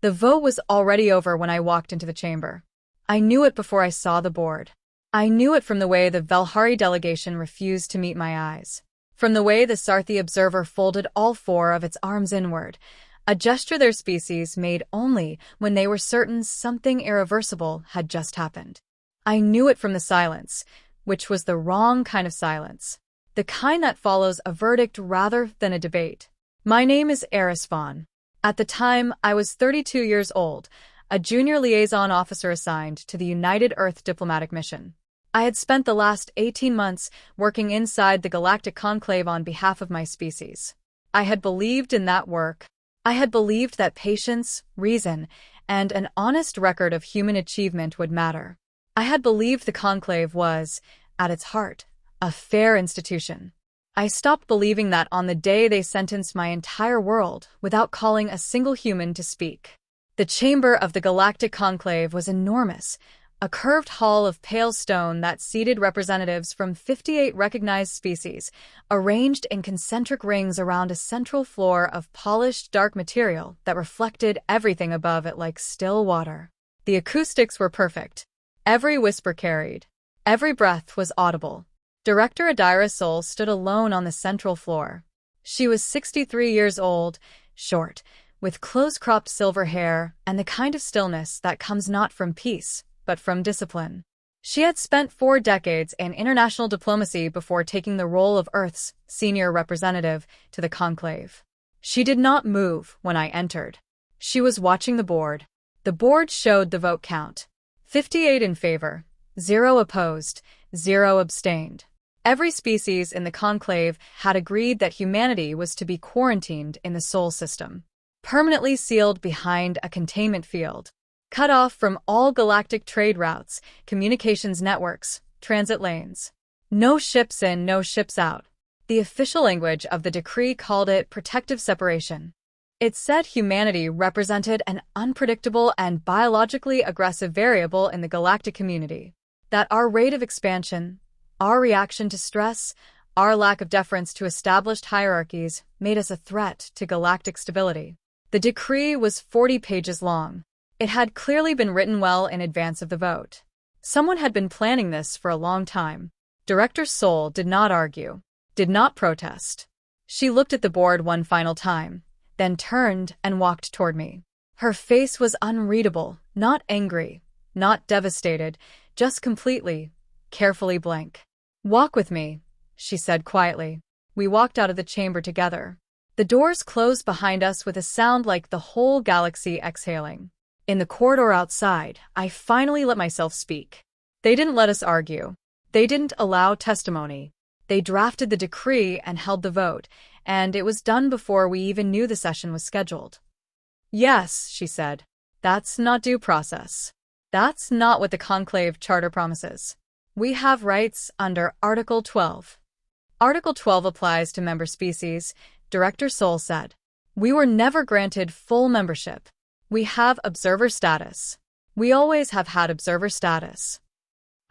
The vote was already over when I walked into the chamber. I knew it before I saw the board. I knew it from the way the Velhari delegation refused to meet my eyes. From the way the Sarthi observer folded all four of its arms inward, a gesture their species made only when they were certain something irreversible had just happened. I knew it from the silence, which was the wrong kind of silence. The kind that follows a verdict rather than a debate. My name is Eris Vaughn. At the time, I was 32 years old, a junior liaison officer assigned to the United Earth diplomatic mission. I had spent the last 18 months working inside the Galactic Conclave on behalf of my species. I had believed in that work. I had believed that patience, reason, and an honest record of human achievement would matter. I had believed the Conclave was, at its heart, a fair institution. I stopped believing that on the day they sentenced my entire world without calling a single human to speak. The chamber of the Galactic Conclave was enormous, a curved hall of pale stone that seated representatives from 58 recognized species, arranged in concentric rings around a central floor of polished dark material that reflected everything above it like still water. The acoustics were perfect. Every whisper carried. Every breath was audible. Director Adira Sol stood alone on the central floor. She was 63 years old, short, with close-cropped silver hair and the kind of stillness that comes not from peace, but from discipline. She had spent 4 decades in international diplomacy before taking the role of Earth's senior representative to the conclave. She did not move when I entered. She was watching the board. The board showed the vote count. 58 in favor, 0 opposed, 0 abstained. Every species in the conclave had agreed that humanity was to be quarantined in the Sol system, permanently sealed behind a containment field, cut off from all galactic trade routes, communications networks, transit lanes. No ships in, no ships out. The official language of the decree called it protective separation. It said humanity represented an unpredictable and biologically aggressive variable in the galactic community, that our rate of expansion, our reaction to stress, our lack of deference to established hierarchies made us a threat to galactic stability. The decree was 40 pages long. It had clearly been written well in advance of the vote. Someone had been planning this for a long time. Director Sol did not argue, did not protest. She looked at the board one final time, then turned and walked toward me. Her face was unreadable, not angry, not devastated, just completely, carefully blank. "Walk with me," she said quietly. We walked out of the chamber together. The doors closed behind us with a sound like the whole galaxy exhaling. In the corridor outside, I finally let myself speak. They didn't let us argue. They didn't allow testimony. They drafted the decree and held the vote, and it was done before we even knew the session was scheduled. "Yes," she said. "That's not due process. That's not what the Conclave Charter promises. We have rights under Article 12. Article 12 applies to member species," Director Sol said. "We were never granted full membership. We have observer status. We always have had observer status."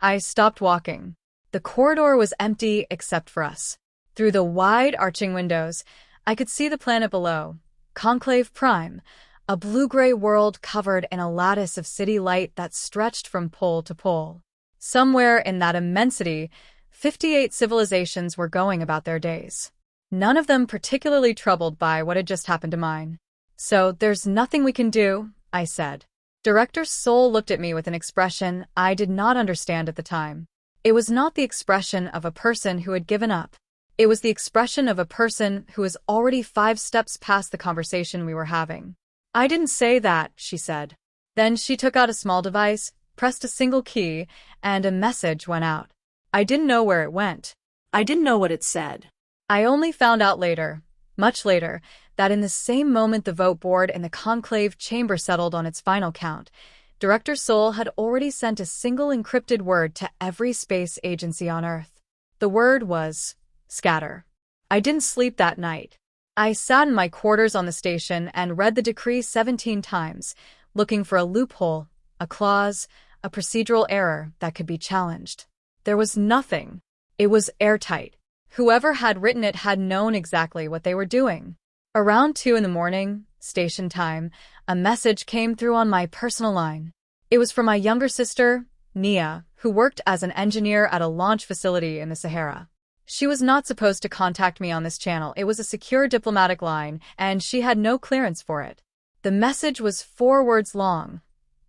I stopped walking. The corridor was empty except for us. Through the wide arching windows, I could see the planet below, Conclave Prime, a blue-gray world covered in a lattice of city light that stretched from pole to pole. Somewhere in that immensity, 58 civilizations were going about their days. None of them particularly troubled by what had just happened to mine. "So there's nothing we can do," I said. Director Sol looked at me with an expression I did not understand at the time. It was not the expression of a person who had given up. It was the expression of a person who was already 5 steps past the conversation we were having. "I didn't say that," she said. Then she took out a small device, pressed a single key, and a message went out. I didn't know where it went. I didn't know what it said. I only found out later, much later, that in the same moment the vote board in the conclave chamber settled on its final count, Director Sol had already sent a single encrypted word to every space agency on Earth. The word was scatter. I didn't sleep that night. I sat in my quarters on the station and read the decree 17 times, looking for a loophole, a clause, a procedural error that could be challenged. There was nothing. It was airtight. Whoever had written it had known exactly what they were doing. Around 2 in the morning, station time, A message came through on my personal line. It was from my younger sister, Nia, who worked as an engineer at a launch facility in the Sahara. She was not supposed to contact me on this channel. It was a secure diplomatic line, and she had no clearance for it. The message was 4 words long.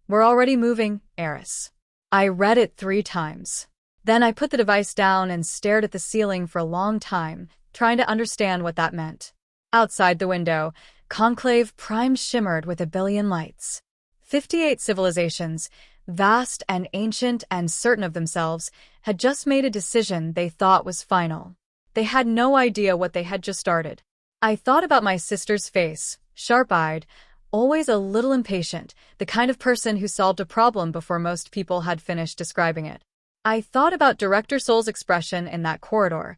"We're already moving, Eris." I read it 3 times. Then I put the device down and stared at the ceiling for a long time, trying to understand what that meant. Outside the window, Conclave Prime shimmered with a billion lights. 58 civilizations, vast and ancient and certain of themselves, had just made a decision they thought was final. They had no idea what they had just started. I thought about my sister's face, sharp-eyed, always a little impatient, the kind of person who solved a problem before most people had finished describing it. I thought about Director Soul's expression in that corridor,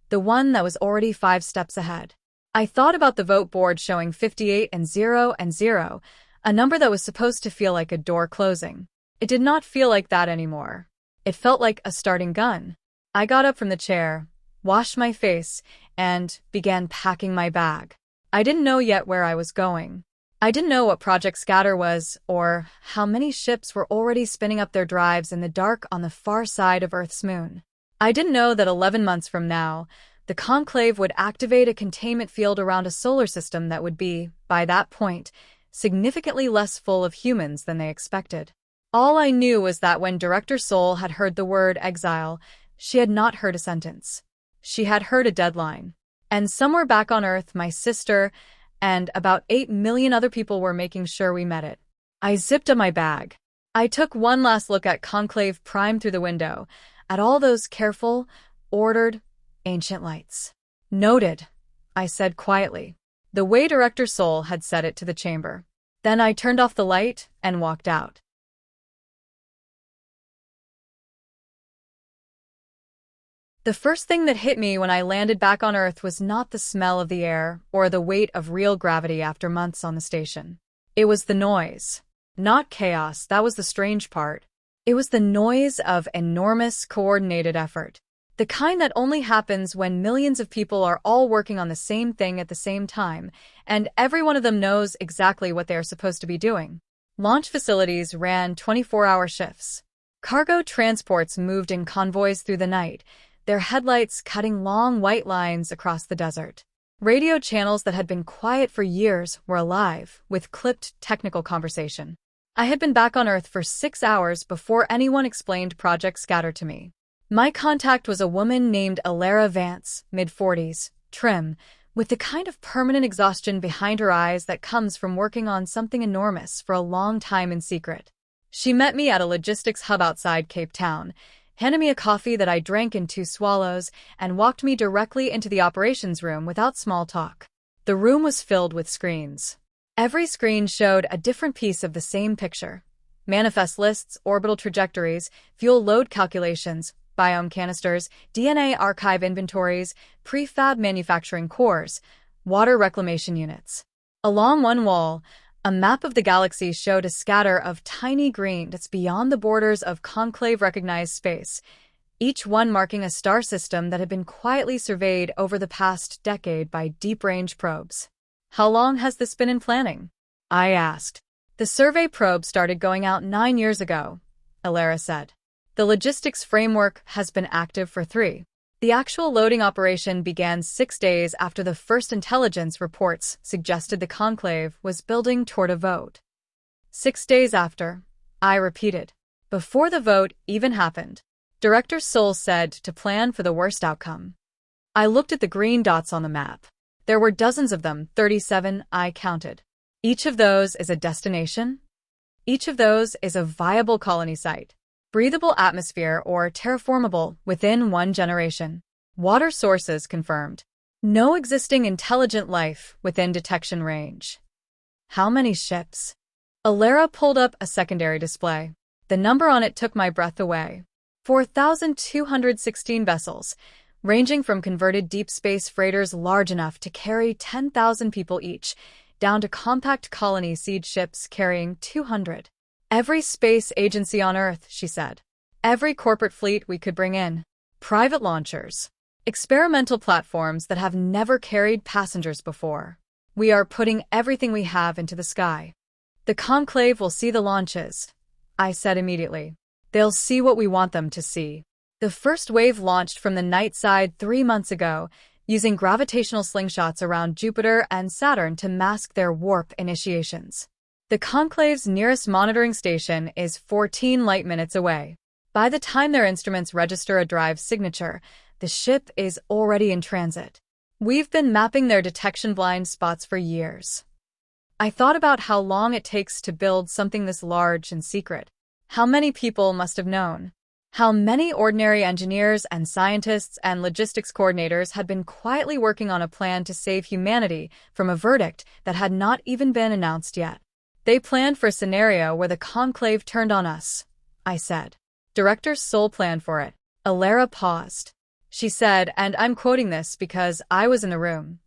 the one that was already 5 steps ahead. I thought about the vote board showing 58 and 0 and 0, a number that was supposed to feel like a door closing. It did not feel like that anymore. It felt like a starting gun. I got up from the chair, washed my face, and began packing my bag. I didn't know yet where I was going. I didn't know what Project Scatter was, or how many ships were already spinning up their drives in the dark on the far side of Earth's moon. I didn't know that 11 months from now, the Conclave would activate a containment field around a solar system that would be, by that point, significantly less full of humans than they expected. All I knew was that when Director Soul had heard the word exile, she had not heard a sentence. She had heard a deadline. And somewhere back on Earth, my sister and about 8 million other people were making sure we met it. I zipped up my bag. I took one last look at Conclave Prime through the window, at all those careful, ordered, ancient lights. "Noted," I said quietly, the way Director Soul had said it to the chamber. Then I turned off the light and walked out. The first thing that hit me when I landed back on Earth was not the smell of the air or the weight of real gravity after months on the station. It was the noise. Not chaos, that was the strange part. It was the noise of enormous, coordinated effort. The kind that only happens when millions of people are all working on the same thing at the same time, and every one of them knows exactly what they are supposed to be doing. Launch facilities ran 24-hour shifts. Cargo transports moved in convoys through the night, their headlights cutting long white lines across the desert. Radio channels that had been quiet for years were alive, with clipped technical conversation. I had been back on Earth for 6 hours before anyone explained Project Scatter to me. My contact was a woman named Alara Vance, mid-40s, trim, with the kind of permanent exhaustion behind her eyes that comes from working on something enormous for a long time in secret. She met me at a logistics hub outside Cape Town, handed me a coffee that I drank in 2 swallows, and walked me directly into the operations room without small talk. The room was filled with screens. Every screen showed a different piece of the same picture. Manifest lists, orbital trajectories, fuel load calculations, biome canisters, DNA archive inventories, prefab manufacturing cores, water reclamation units. Along one wall, a map of the galaxy showed a scatter of tiny green dots beyond the borders of Conclave-recognized space, each one marking a star system that had been quietly surveyed over the past decade by deep-range probes. "How long has this been in planning?" I asked. "The survey probe started going out 9 years ago," Alara said. "The logistics framework has been active for 3. The actual loading operation began 6 days after the first intelligence reports suggested the Conclave was building toward a vote." 6 days after, I repeated. Before the vote even happened, Director Soul said to plan for the worst outcome. I looked at the green dots on the map. There were dozens of them, 37 I counted. Each of those is a destination. Each of those is a viable colony site. Breathable atmosphere or terraformable within 1 generation. Water sources confirmed. No existing intelligent life within detection range. How many ships? Alara pulled up a secondary display. The number on it took my breath away. 4,216 vessels, ranging from converted deep space freighters large enough to carry 10,000 people each, down to compact colony siege ships carrying 200. "Every space agency on Earth," she said. "Every corporate fleet we could bring in. Private launchers. Experimental platforms that have never carried passengers before. We are putting everything we have into the sky." The conclave will see the launches, I said immediately. They'll see what we want them to see. The first wave launched from the night side 3 months ago, using gravitational slingshots around Jupiter and Saturn to mask their warp initiations. The conclave's nearest monitoring station is 14 light minutes away. By the time their instruments register a drive signature, the ship is already in transit. We've been mapping their detection blind spots for years. I thought about how long it takes to build something this large and secret. How many people must have known? How many ordinary engineers and scientists and logistics coordinators had been quietly working on a plan to save humanity from a verdict that had not even been announced yet? They planned for a scenario where the conclave turned on us, I said. Director Soul planned for it. Alara paused. She said, and I'm quoting this because I was in the room,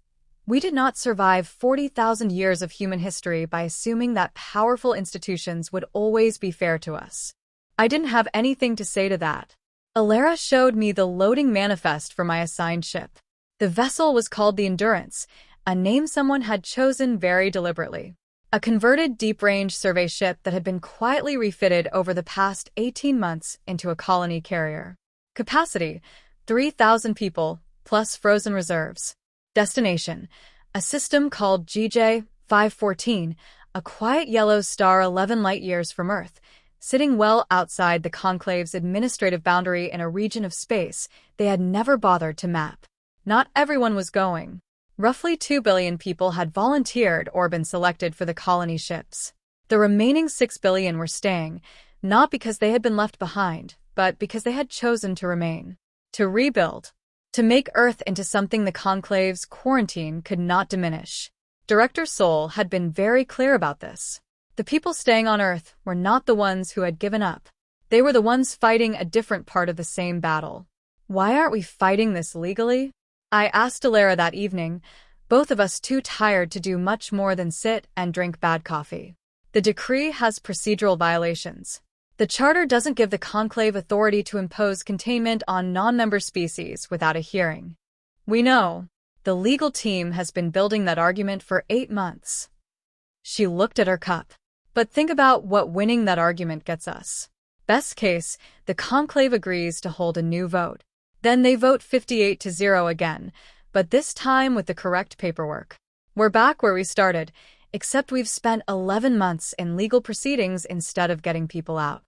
"We did not survive 40,000 years of human history by assuming that powerful institutions would always be fair to us." I didn't have anything to say to that. Alara showed me the loading manifest for my assigned ship. The vessel was called the Endurance, a name someone had chosen very deliberately. A converted deep-range survey ship that had been quietly refitted over the past 18 months into a colony carrier. Capacity, 3,000 people, plus frozen reserves. Destination, a system called GJ 514, a quiet yellow star 11 light-years from Earth, sitting well outside the conclave's administrative boundary in a region of space they had never bothered to map. Not everyone was going. Roughly 2 billion people had volunteered or been selected for the colony ships. The remaining 6 billion were staying, not because they had been left behind, but because they had chosen to remain. To rebuild. To make Earth into something the conclave's quarantine could not diminish. Director Soul had been very clear about this. The people staying on Earth were not the ones who had given up. They were the ones fighting a different part of the same battle. Why aren't we fighting this legally? I asked Alara that evening, both of us too tired to do much more than sit and drink bad coffee. The decree has procedural violations. The charter doesn't give the conclave authority to impose containment on non-member species without a hearing. We know. The legal team has been building that argument for 8 months. She looked at her cup. But think about what winning that argument gets us. Best case, the conclave agrees to hold a new vote. Then they vote 58-0 again, but this time with the correct paperwork. We're back where we started, except we've spent 11 months in legal proceedings instead of getting people out.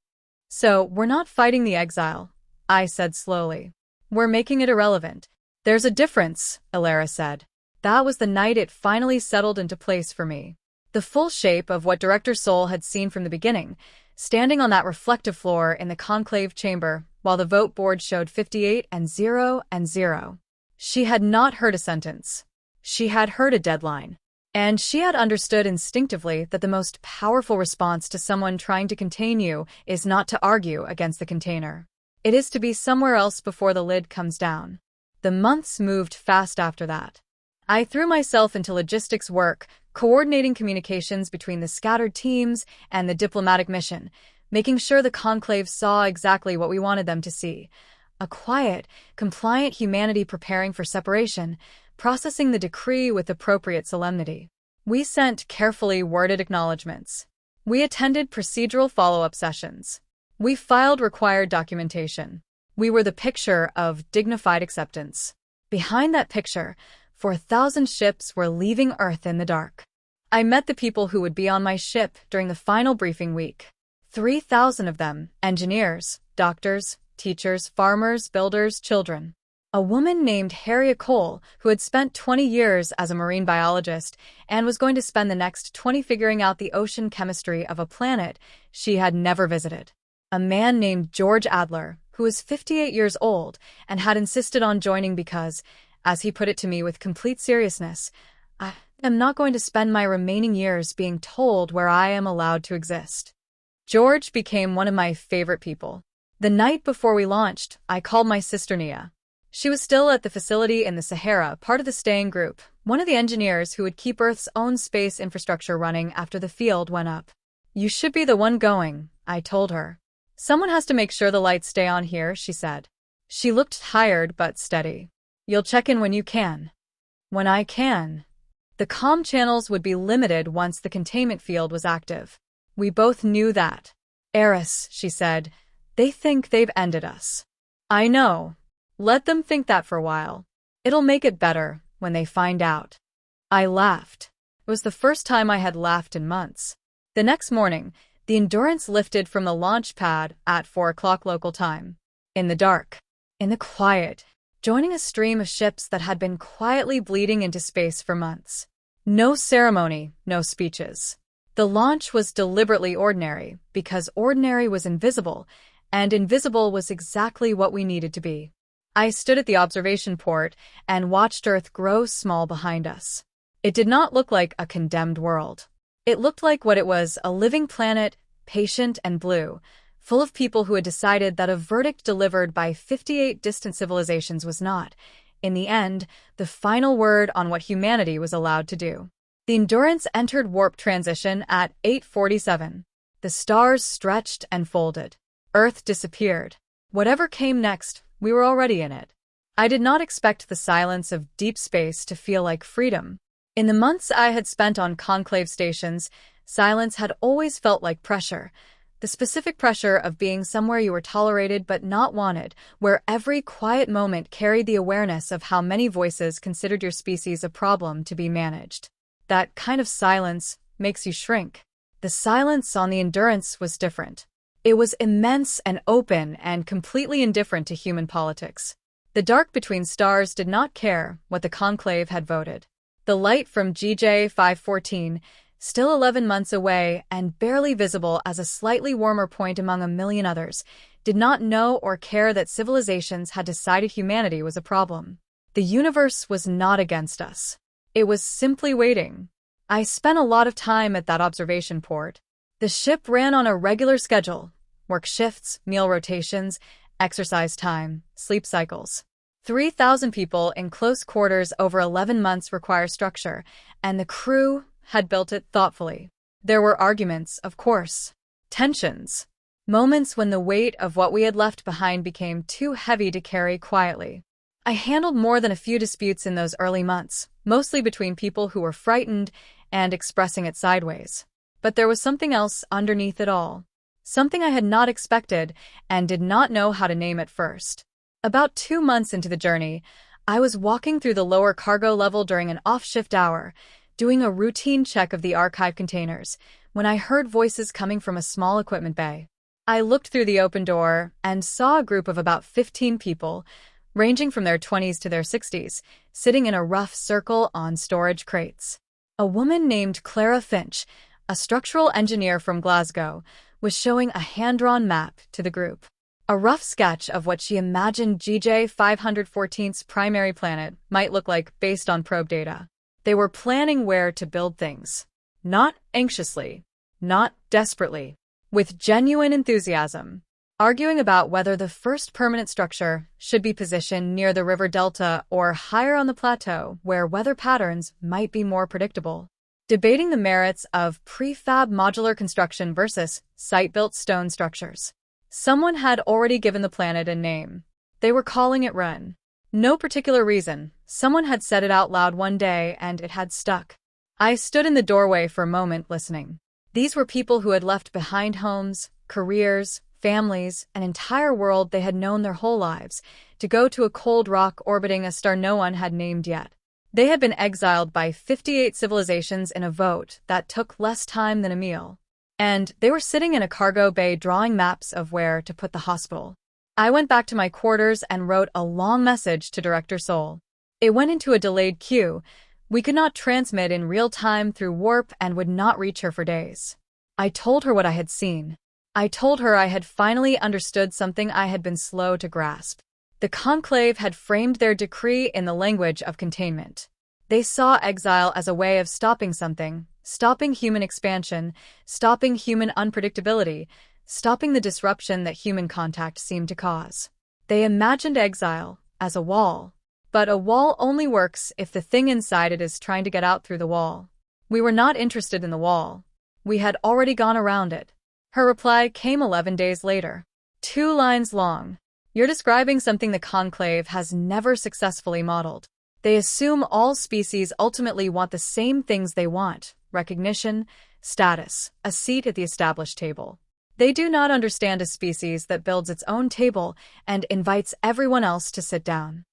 So, we're not fighting the exile, I said slowly. We're making it irrelevant. There's a difference, Alara said. That was the night it finally settled into place for me. The full shape of what Director Soul had seen from the beginning, standing on that reflective floor in the conclave chamber while the vote board showed 58-0. She had not heard a sentence. She had heard a deadline. And she had understood instinctively that the most powerful response to someone trying to contain you is not to argue against the container. It is to be somewhere else before the lid comes down. The months moved fast after that. I threw myself into logistics work, coordinating communications between the scattered teams and the diplomatic mission, making sure the conclave saw exactly what we wanted them to see. A quiet, compliant humanity preparing for separation, processing the decree with appropriate solemnity. We sent carefully worded acknowledgments. We attended procedural follow-up sessions. We filed required documentation. We were the picture of dignified acceptance. Behind that picture, 4,000 ships were leaving Earth in the dark. I met the people who would be on my ship during the final briefing week. 3,000 of them, engineers, doctors, teachers, farmers, builders, children. A woman named Harriet Cole, who had spent 20 years as a marine biologist and was going to spend the next 20 figuring out the ocean chemistry of a planet she had never visited. A man named George Adler, who was 58 years old and had insisted on joining because, as he put it to me with complete seriousness, I am not going to spend my remaining years being told where I am allowed to exist. George became one of my favorite people. The night before we launched, I called my sister Nia. She was still at the facility in the Sahara, part of the staying group, one of the engineers who would keep Earth's own space infrastructure running after the field went up. You should be the one going, I told her. Someone has to make sure the lights stay on here, she said. She looked tired but steady. You'll check in when you can. When I can. The comm channels would be limited once the containment field was active. We both knew that. Eris, she said, they think they've ended us. I know. Let them think that for a while. It'll make it better when they find out. I laughed. It was the first time I had laughed in months. The next morning, the Endurance lifted from the launch pad at 4 o'clock local time. In the dark, in the quiet, joining a stream of ships that had been quietly bleeding into space for months. No ceremony, no speeches. The launch was deliberately ordinary because ordinary was invisible, and invisible was exactly what we needed to be. I stood at the observation port and watched Earth grow small behind us. It did not look like a condemned world. It looked like what it was, a living planet, patient and blue, full of people who had decided that a verdict delivered by 58 distant civilizations was not, in the end, the final word on what humanity was allowed to do. The Endurance entered warp transition at 8:47. The stars stretched and folded. Earth disappeared. Whatever came next, we were already in it. I did not expect the silence of deep space to feel like freedom. In the months I had spent on conclave stations, silence had always felt like pressure. The specific pressure of being somewhere you were tolerated but not wanted, where every quiet moment carried the awareness of how many voices considered your species a problem to be managed. That kind of silence makes you shrink. The silence on the Endurance was different. It was immense and open and completely indifferent to human politics. The dark between stars did not care what the conclave had voted. The light from GJ 514, still 11 months away and barely visible as a slightly warmer point among a million others, did not know or care that civilizations had decided humanity was a problem. The universe was not against us. It was simply waiting. I spent a lot of time at that observation port. The ship ran on a regular schedule: work shifts, meal rotations, exercise time, sleep cycles. 3,000 people in close quarters over 11 months require structure, and the crew had built it thoughtfully. There were arguments, of course. Tensions. Moments when the weight of what we had left behind became too heavy to carry quietly. I handled more than a few disputes in those early months, mostly between people who were frightened and expressing it sideways. But there was something else underneath it all. Something I had not expected and did not know how to name at first. About 2 months into the journey, I was walking through the lower cargo level during an off-shift hour, doing a routine check of the archive containers, when I heard voices coming from a small equipment bay. I looked through the open door and saw a group of about 15 people, ranging from their 20s to their 60s, sitting in a rough circle on storage crates. A woman named Clara Finch, a structural engineer from Glasgow, was showing a hand-drawn map to the group. A rough sketch of what she imagined GJ 514's primary planet might look like based on probe data. They were planning where to build things. Not anxiously, not desperately, with genuine enthusiasm. Arguing about whether the first permanent structure should be positioned near the river delta or higher on the plateau where weather patterns might be more predictable. Debating the merits of prefab modular construction versus site-built stone structures. Someone had already given the planet a name. They were calling it Run. No particular reason. Someone had said it out loud one day and it had stuck. I stood in the doorway for a moment listening. These were people who had left behind homes, careers, families, an entire world they had known their whole lives, to go to a cold rock orbiting a star no one had named yet. They had been exiled by 58 civilizations in a vote that took less time than a meal. And they were sitting in a cargo bay drawing maps of where to put the hospital. I went back to my quarters and wrote a long message to Director Sol. It went into a delayed queue. We could not transmit in real time through warp and would not reach her for days. I told her what I had seen. I told her I had finally understood something I had been slow to grasp. The conclave had framed their decree in the language of containment. They saw exile as a way of stopping something, stopping human expansion, stopping human unpredictability, stopping the disruption that human contact seemed to cause. They imagined exile as a wall. But a wall only works if the thing inside it is trying to get out through the wall. We were not interested in the wall. We had already gone around it. Her reply came 11 days later. 2 lines long. You're describing something the conclave has never successfully modeled. They assume all species ultimately want the same things they want: recognition, status, a seat at the established table. They do not understand a species that builds its own table and invites everyone else to sit down.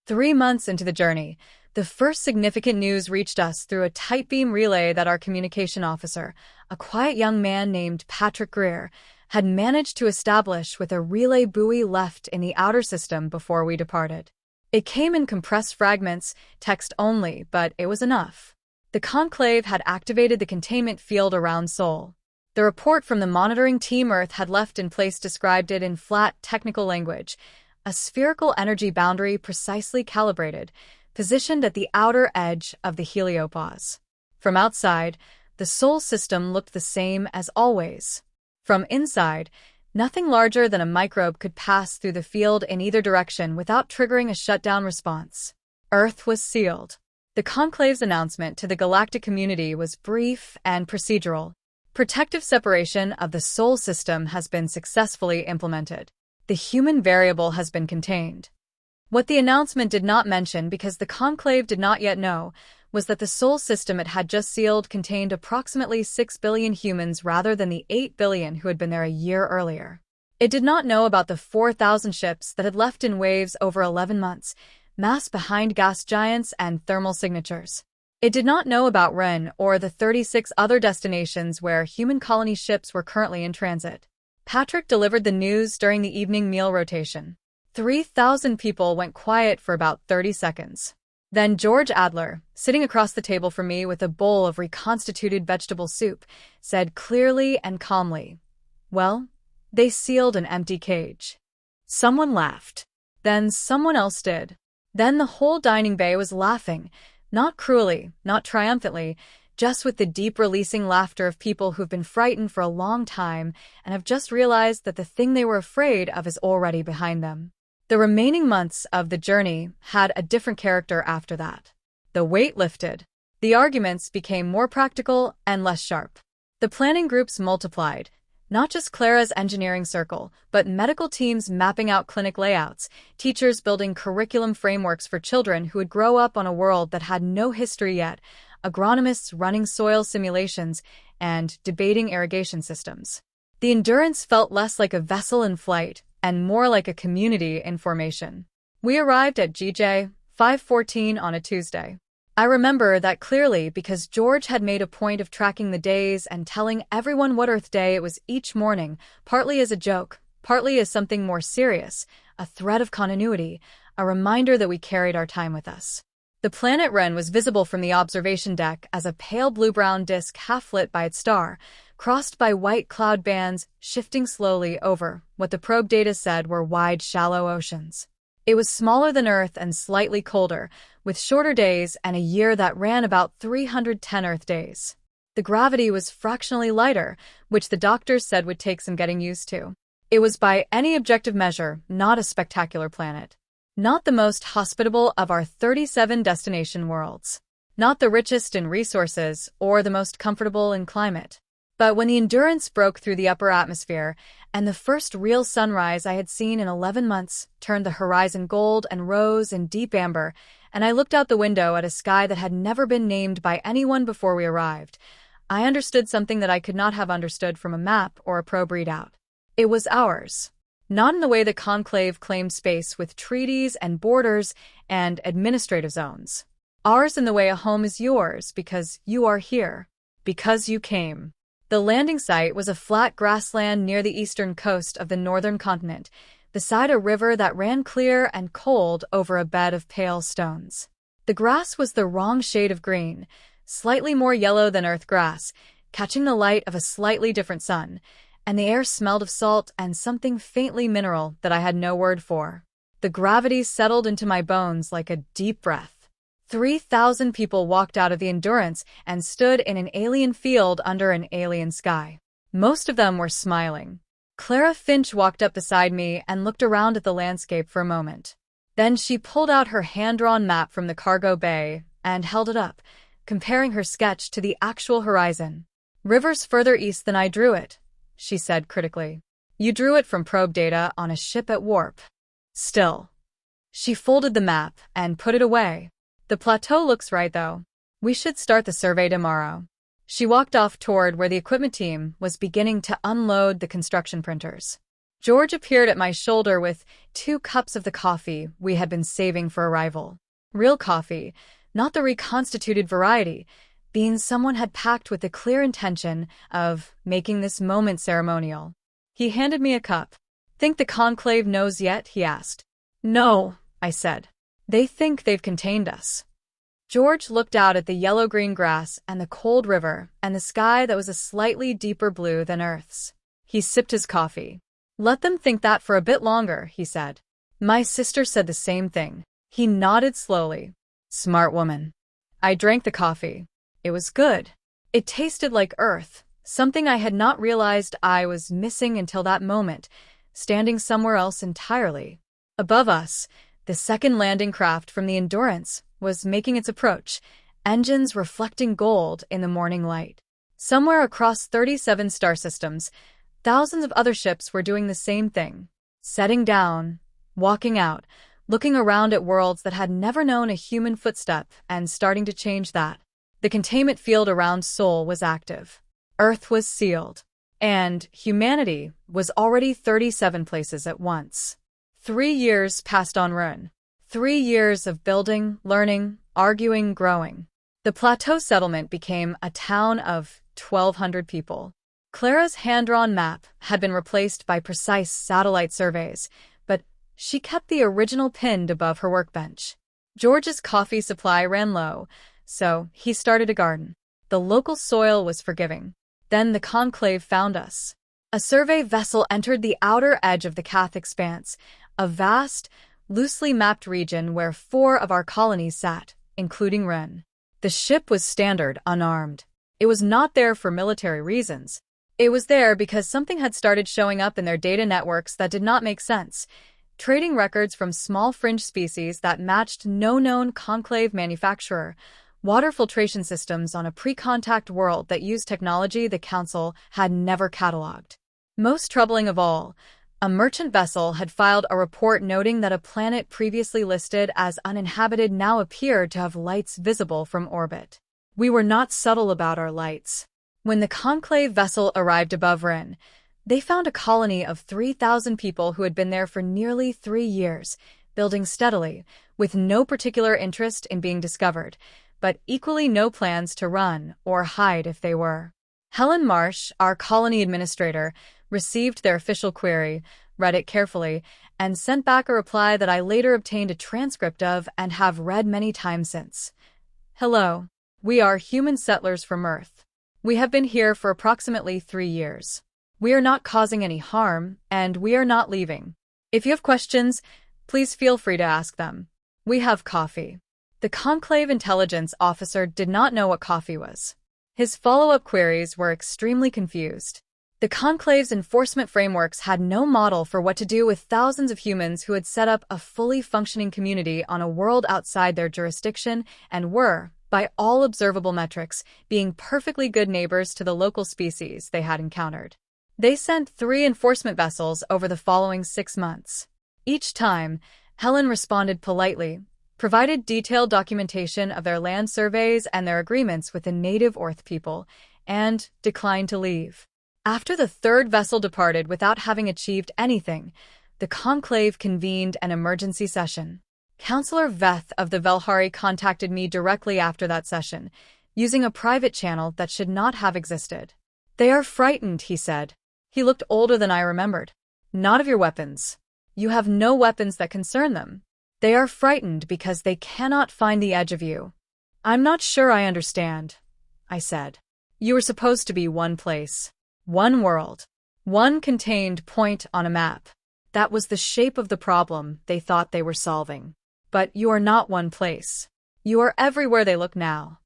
3 months into the journey, the first significant news reached us through a tight beam relay that our communication officer, a quiet young man named Patrick Greer, had managed to establish with a relay buoy left in the outer system before we departed. It came in compressed fragments, text only, but it was enough. The Conclave had activated the containment field around Sol. The report from the monitoring team Earth had left in place described it in flat, technical language: a spherical energy boundary precisely calibrated, positioned at the outer edge of the heliopause. From outside, the Sol system looked the same as always. From inside, nothing larger than a microbe could pass through the field in either direction without triggering a shutdown response. Earth was sealed. The Conclave's announcement to the galactic community was brief and procedural. Protective separation of the Sol system has been successfully implemented. The human variable has been contained. What the announcement did not mention, because the Conclave did not yet know, was that the Sol system it had just sealed contained approximately 6 billion humans rather than the 8 billion who had been there a year earlier. It did not know about the 4,000 ships that had left in waves over 11 months, massed behind gas giants and thermal signatures. It did not know about Ren or the 36 other destinations where human colony ships were currently in transit. Patrick delivered the news during the evening meal rotation. 3,000 people went quiet for about 30 seconds. Then George Adler, sitting across the table from me with a bowl of reconstituted vegetable soup, said clearly and calmly, "Well, they sealed an empty cage." Someone laughed. Then someone else did. Then the whole dining bay was laughing, not cruelly, not triumphantly, just with the deep releasing laughter of people who've been frightened for a long time and have just realized that the thing they were afraid of is already behind them. The remaining months of the journey had a different character after that. The weight lifted. The arguments became more practical and less sharp. The planning groups multiplied. Not just Clara's engineering circle, but medical teams mapping out clinic layouts, teachers building curriculum frameworks for children who would grow up on a world that had no history yet, agronomists running soil simulations, and debating irrigation systems. The Endurance felt less like a vessel in flight and more like a community in formation. We arrived at GJ 5:14 on a Tuesday. I remember that clearly because George had made a point of tracking the days and telling everyone what Earth Day it was each morning, partly as a joke, partly as something more serious, a thread of continuity, a reminder that we carried our time with us. The planet Ren was visible from the observation deck as a pale blue-brown disk half-lit by its star, crossed by white cloud bands shifting slowly over what the probe data said were wide, shallow oceans. It was smaller than Earth and slightly colder, with shorter days and a year that ran about 310 Earth days. The gravity was fractionally lighter, which the doctors said would take some getting used to. It was by any objective measure not a spectacular planet. Not the most hospitable of our 37 destination worlds. Not the richest in resources or the most comfortable in climate. But when the Endurance broke through the upper atmosphere, and the first real sunrise I had seen in 11 months turned the horizon gold and rose in deep amber, and I looked out the window at a sky that had never been named by anyone before we arrived, I understood something that I could not have understood from a map or a probe readout. It was ours. Not in the way the Conclave claimed space with treaties and borders and administrative zones. Ours in the way a home is yours because you are here, because you came. The landing site was a flat grassland near the eastern coast of the northern continent, beside a river that ran clear and cold over a bed of pale stones. The grass was the wrong shade of green, slightly more yellow than earth grass, catching the light of a slightly different sun, and the air smelled of salt and something faintly mineral that I had no word for. The gravity settled into my bones like a deep breath. 3,000 people walked out of the Endurance and stood in an alien field under an alien sky. Most of them were smiling. Clara Finch walked up beside me and looked around at the landscape for a moment. Then she pulled out her hand-drawn map from the cargo bay and held it up, comparing her sketch to the actual horizon. "River's further east than I drew it," she said critically. "You drew it from probe data on a ship at warp." Still. She folded the map and put it away. The plateau looks right, though. We should start the survey tomorrow. She walked off toward where the equipment team was beginning to unload the construction printers. George appeared at my shoulder with 2 cups of the coffee we had been saving for arrival. Real coffee, not the reconstituted variety, beans someone had packed with the clear intention of making this moment ceremonial. He handed me a cup. "Think the conclave knows yet?" he asked. "No," I said. "They think they've contained us." George looked out at the yellow-green grass and the cold river and the sky that was a slightly deeper blue than Earth's. He sipped his coffee. "Let them think that for a bit longer," he said. "My sister said the same thing." He nodded slowly. "Smart woman." I drank the coffee. It was good. It tasted like Earth, something I had not realized I was missing until that moment, standing somewhere else entirely. Above us, the second landing craft from the Endurance was making its approach, engines reflecting gold in the morning light. Somewhere across 37 star systems, thousands of other ships were doing the same thing, setting down, walking out, looking around at worlds that had never known a human footstep and starting to change that. The containment field around Sol was active. Earth was sealed. And humanity was already 37 places at once. 3 years passed on Run. 3 years of building, learning, arguing, growing. The plateau settlement became a town of 1,200 people. Clara's hand-drawn map had been replaced by precise satellite surveys, but she kept the original pinned above her workbench. George's coffee supply ran low, so he started a garden. The local soil was forgiving. Then the conclave found us. A survey vessel entered the outer edge of the Cath expanse, a vast, loosely mapped region where 4 of our colonies sat, including Ren. The ship was standard, unarmed. It was not there for military reasons. It was there because something had started showing up in their data networks that did not make sense. Trading records from small fringe species that matched no known conclave manufacturer, water filtration systems on a pre-contact world that used technology the Council had never catalogued. Most troubling of all, a merchant vessel had filed a report noting that a planet previously listed as uninhabited now appeared to have lights visible from orbit. We were not subtle about our lights. When the conclave vessel arrived above Ren, they found a colony of 3,000 people who had been there for nearly 3 years, building steadily, with no particular interest in being discovered, but equally no plans to run or hide if they were. Helen Marsh, our colony administrator, received their official query, read it carefully, and sent back a reply that I later obtained a transcript of and have read many times since. "Hello. We are human settlers from Earth. We have been here for approximately 3 years. We are not causing any harm, and we are not leaving. If you have questions, please feel free to ask them. We have coffee." The conclave intelligence officer did not know what coffee was. His follow-up queries were extremely confused. The conclave's enforcement frameworks had no model for what to do with thousands of humans who had set up a fully functioning community on a world outside their jurisdiction and were, by all observable metrics, being perfectly good neighbors to the local species they had encountered. They sent 3 enforcement vessels over the following 6 months. Each time, Helen responded politely, provided detailed documentation of their land surveys and their agreements with the native Earth people, and declined to leave. After the 3rd vessel departed without having achieved anything, the conclave convened an emergency session. Councillor Veth of the Velhari contacted me directly after that session, using a private channel that should not have existed. "They are frightened," he said. He looked older than I remembered. "Not of your weapons. You have no weapons that concern them. They are frightened because they cannot find the edge of you." "I'm not sure I understand," I said. "You were supposed to be one place. One world. One contained point on a map. That was the shape of the problem they thought they were solving. But you are not one place. You are everywhere they look now."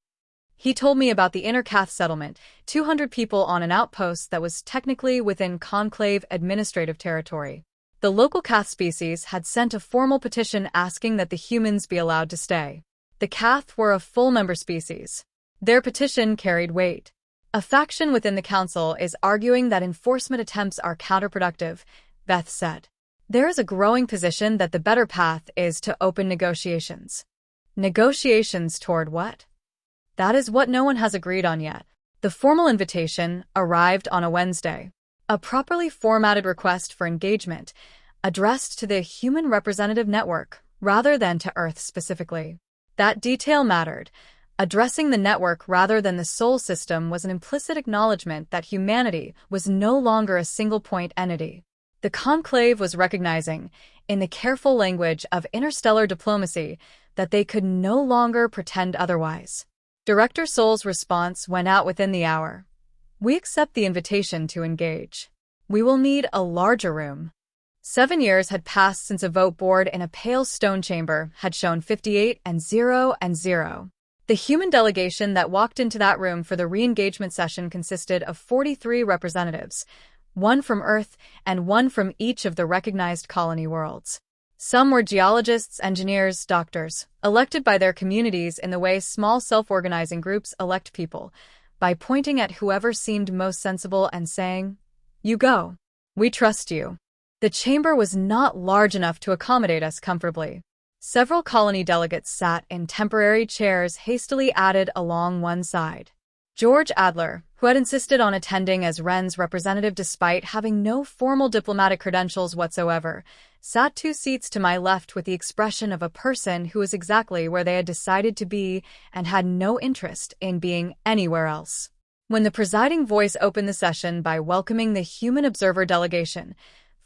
He told me about the Inner Cath settlement, 200 people on an outpost that was technically within conclave administrative territory. The local Cath species had sent a formal petition asking that the humans be allowed to stay. The Cath were a full-member species. Their petition carried weight. A faction within the council is arguing that enforcement attempts are counterproductive, Beth said. There is a growing position that the better path is to open negotiations. Negotiations toward what? That is what no one has agreed on yet. The formal invitation arrived on a Wednesday. A properly formatted request for engagement, addressed to the Human Representative Network, rather than to Earth specifically. That detail mattered. Addressing the network rather than the Sol system was an implicit acknowledgement that humanity was no longer a single-point entity. The conclave was recognizing, in the careful language of interstellar diplomacy, that they could no longer pretend otherwise. Director Sol's response went out within the hour. We accept the invitation to engage. We will need a larger room. 7 years had passed since a vote board in a pale stone chamber had shown 58 and 0 and 0. The human delegation that walked into that room for the re-engagement session consisted of 43 representatives, one from Earth and one from each of the recognized colony worlds. Some were geologists, engineers, doctors, elected by their communities in the way small self-organizing groups elect people, by pointing at whoever seemed most sensible and saying, "You go. We trust you." The chamber was not large enough to accommodate us comfortably. Several colony delegates sat in temporary chairs hastily added along one side. George Adler, who had insisted on attending as Wren's representative despite having no formal diplomatic credentials whatsoever, sat 2 seats to my left with the expression of a person who was exactly where they had decided to be and had no interest in being anywhere else. When the presiding voice opened the session by welcoming the human observer delegation,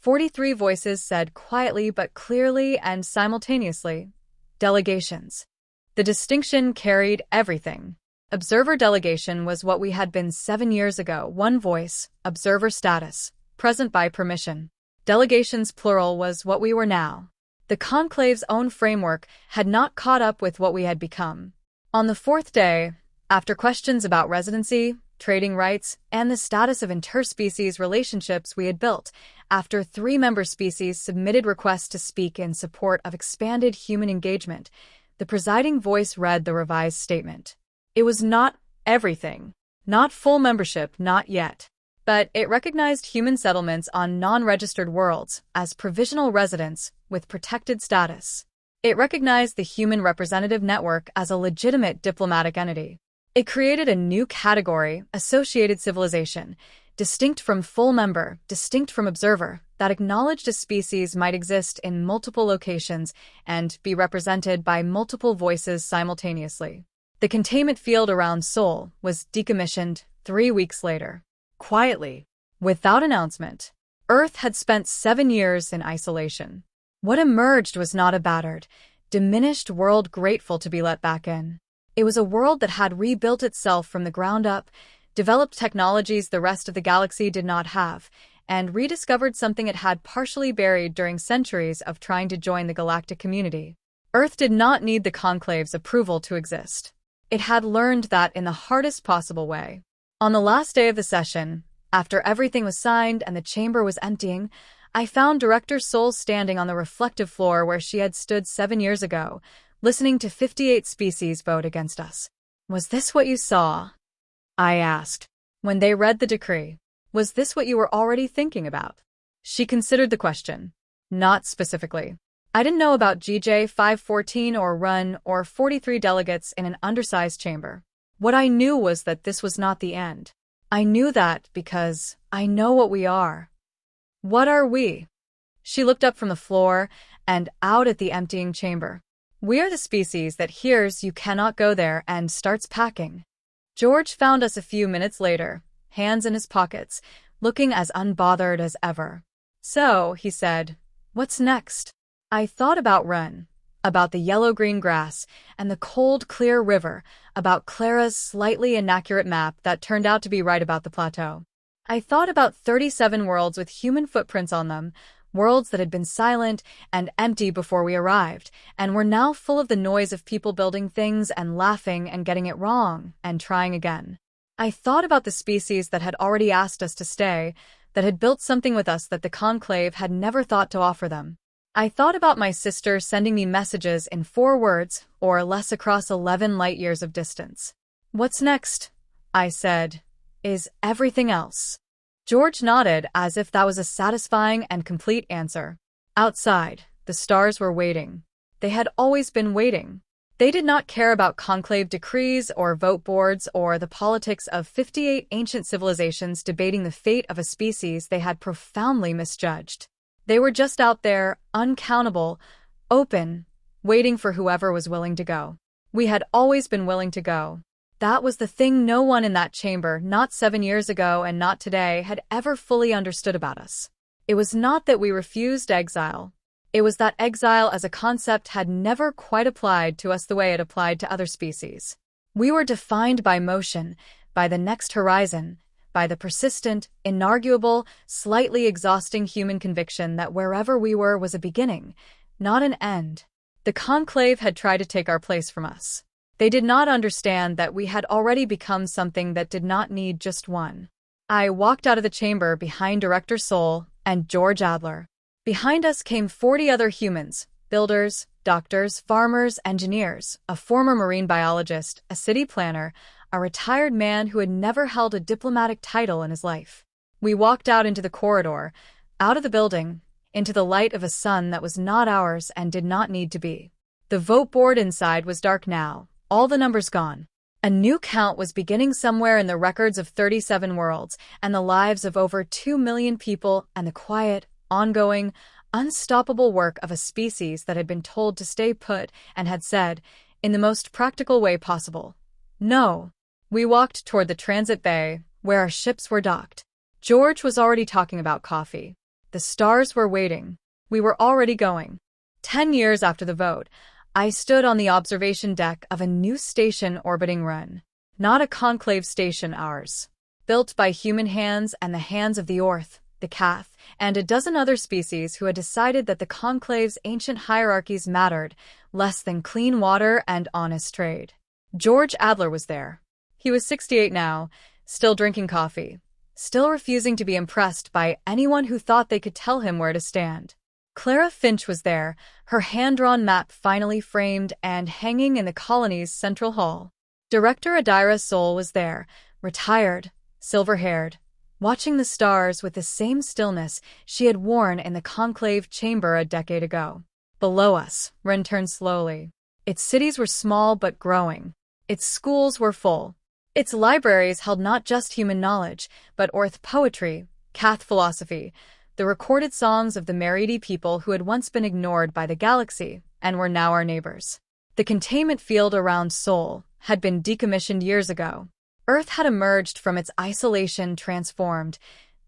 43 voices said quietly but clearly and simultaneously, "Delegations." The distinction carried everything. Observer delegation was what we had been 7 years ago, one voice, observer status, present by permission. Delegations plural was what we were now. The conclave's own framework had not caught up with what we had become. On the 4th day, after questions about residency, trading rights, and the status of interspecies relationships we had built, after 3 member species submitted requests to speak in support of expanded human engagement, the presiding voice read the revised statement. It was not everything, not full membership, not yet. But it recognized human settlements on non-registered worlds as provisional residents with protected status. It recognized the Human Representative Network as a legitimate diplomatic entity. It created a new category, associated civilization, distinct from full member, distinct from observer, that acknowledged a species might exist in multiple locations and be represented by multiple voices simultaneously. The containment field around Sol was decommissioned 3 weeks later. Quietly, without announcement, Earth had spent 7 years in isolation. What emerged was not a battered, diminished world grateful to be let back in. It was a world that had rebuilt itself from the ground up, developed technologies the rest of the galaxy did not have, and rediscovered something it had partially buried during centuries of trying to join the galactic community. Earth did not need the conclave's approval to exist. It had learned that in the hardest possible way. On the last day of the session, after everything was signed and the chamber was emptying, I found Director Sol standing on the reflective floor where she had stood 7 years ago, listening to 58 species vote against us. "Was this what you saw?" I asked. "When they read the decree, was this what you were already thinking about?" She considered the question. "Not specifically. I didn't know about GJ 514 or Run or 43 delegates in an undersized chamber. What I knew was that this was not the end. I knew that because I know what we are." "What are we?" She looked up from the floor and out at the emptying chamber. "We are the species that hears you cannot go there and starts packing." George found us a few minutes later, hands in his pockets, looking as unbothered as ever. "So," he said, "what's next?" I thought about Run, about the yellow-green grass and the cold, clear river, about Clara's slightly inaccurate map that turned out to be right about the plateau. I thought about 37 worlds with human footprints on them, worlds that had been silent and empty before we arrived, and were now full of the noise of people building things and laughing and getting it wrong and trying again. I thought about the species that had already asked us to stay, that had built something with us that the conclave had never thought to offer them. I thought about my sister sending me messages in 4 words or less across 11 light years of distance. "What's next?" I said. "Is everything else." George nodded as if that was a satisfying and complete answer. Outside, the stars were waiting. They had always been waiting. They did not care about conclave decrees or vote boards or the politics of 58 ancient civilizations debating the fate of a species they had profoundly misjudged. They were just out there, uncountable, open, waiting for whoever was willing to go. We had always been willing to go. That was the thing no one in that chamber, not 7 years ago and not today, had ever fully understood about us. It was not that we refused exile. It was that exile as a concept had never quite applied to us the way it applied to other species. We were defined by motion, by the next horizon, by the persistent, inarguable, slightly exhausting human conviction that wherever we were was a beginning, not an end. The conclave had tried to take our place from us. They did not understand that we had already become something that did not need just one. I walked out of the chamber behind Director Soul and George Adler. Behind us came 40 other humans, builders, doctors, farmers, engineers, a former marine biologist, a city planner, a retired man who had never held a diplomatic title in his life. We walked out into the corridor, out of the building, into the light of a sun that was not ours and did not need to be. The vote board inside was dark now, all the numbers gone. A new count was beginning somewhere in the records of 37 worlds and the lives of over 2 million people and the quiet, ongoing, unstoppable work of a species that had been told to stay put and had said, in the most practical way possible, no. We walked toward the transit bay, where our ships were docked. George was already talking about coffee. The stars were waiting. We were already going. 10 years after the vote, I stood on the observation deck of a new station orbiting Run. Not a conclave station, ours. Built by human hands and the hands of the Orth, the Cath, and a dozen other species who had decided that the conclave's ancient hierarchies mattered less than clean water and honest trade. George Adler was there. He was 68 now, still drinking coffee, still refusing to be impressed by anyone who thought they could tell him where to stand. Clara Finch was there, her hand-drawn map finally framed and hanging in the colony's central hall. Director Adira Soul was there, retired, silver-haired, watching the stars with the same stillness she had worn in the conclave chamber a decade ago. Below us, Ren turned slowly. Its cities were small but growing. Its schools were full. Its libraries held not just human knowledge, but Orth poetry, Cath philosophy, the recorded songs of the Meridi people who had once been ignored by the galaxy and were now our neighbors. The containment field around Sol had been decommissioned years ago. Earth had emerged from its isolation transformed,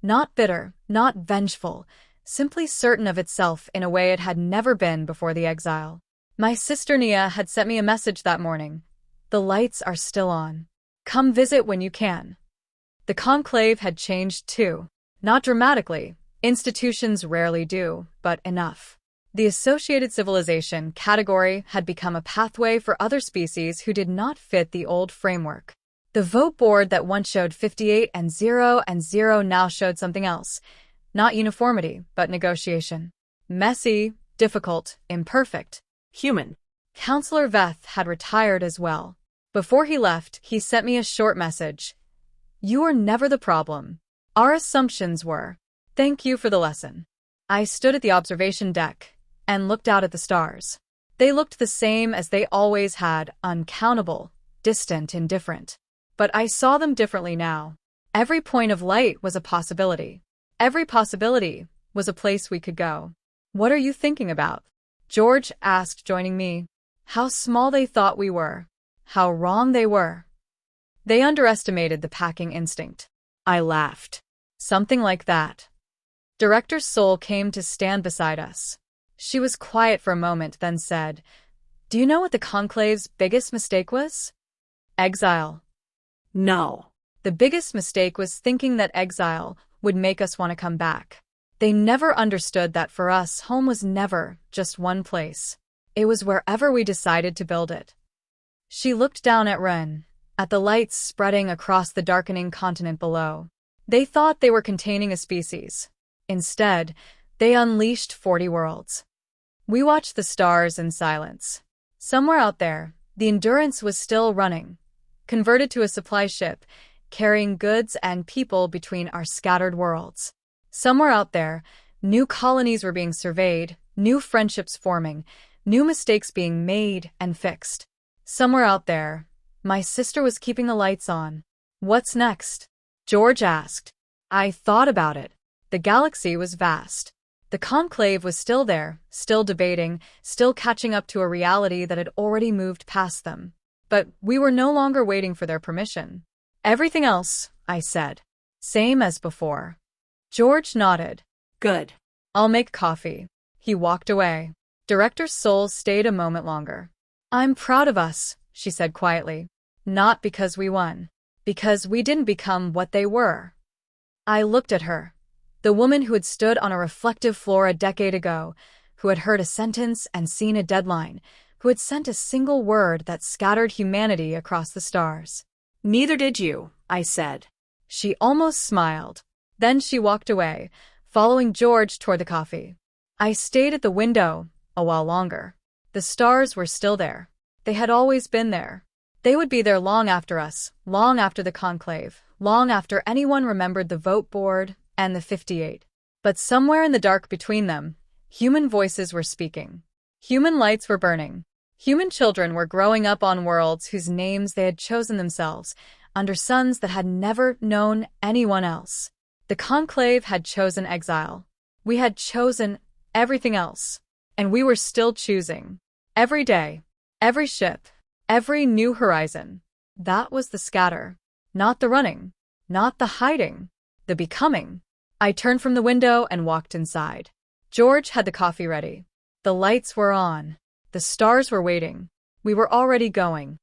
not bitter, not vengeful, simply certain of itself in a way it had never been before the exile. My sister Nia had sent me a message that morning. The lights are still on. Come visit when you can. The conclave had changed too. Not dramatically. Institutions rarely do, but enough. The associated civilization category had become a pathway for other species who did not fit the old framework. The vote board that once showed 58 and 0 now showed something else. Not uniformity, but negotiation. Messy, difficult, imperfect. Human. Counselor Veth had retired as well. Before he left, he sent me a short message. You are never the problem. Our assumptions were. Thank you for the lesson. I stood at the observation deck and looked out at the stars. They looked the same as they always had, uncountable, distant, indifferent. But I saw them differently now. Every point of light was a possibility. Every possibility was a place we could go. What are you thinking about? George asked, joining me. How small they thought we were. How wrong they were. They underestimated the packing instinct. I laughed. Something like that. Director Soul came to stand beside us. She was quiet for a moment, then said, Do you know what the conclave's biggest mistake was? Exile. No. The biggest mistake was thinking that exile would make us want to come back. They never understood that for us, home was never just one place. It was wherever we decided to build it. She looked down at Ren, at the lights spreading across the darkening continent below. They thought they were containing a species. Instead, they unleashed 40 worlds. We watched the stars in silence. Somewhere out there, the Endurance was still running, converted to a supply ship, carrying goods and people between our scattered worlds. Somewhere out there, new colonies were being surveyed, new friendships forming, new mistakes being made and fixed. Somewhere out there, my sister was keeping the lights on. What's next? George asked. I thought about it. The galaxy was vast. The conclave was still there, still debating, still catching up to a reality that had already moved past them. But we were no longer waiting for their permission. Everything else, I said. Same as before. George nodded. Good. I'll make coffee. He walked away. Director Soul stayed a moment longer. I'm proud of us, she said quietly. Not because we won. Because we didn't become what they were. I looked at her. The woman who had stood on a reflective floor a decade ago, who had heard a sentence and seen a deadline, who had sent a single word that scattered humanity across the stars. Neither did you, I said. She almost smiled. Then she walked away, following George toward the coffee. I stayed at the window a while longer. The stars were still there. They had always been there. They would be there long after us, long after the conclave, long after anyone remembered the vote board and the 58. But somewhere in the dark between them, human voices were speaking. Human lights were burning. Human children were growing up on worlds whose names they had chosen themselves, under suns that had never known anyone else. The conclave had chosen exile. We had chosen everything else. And we were still choosing. Every day, every ship, every new horizon. That was the scatter. Not the running. Not the hiding. The becoming. I turned from the window and walked inside. George had the coffee ready. The lights were on. The stars were waiting. We were already going.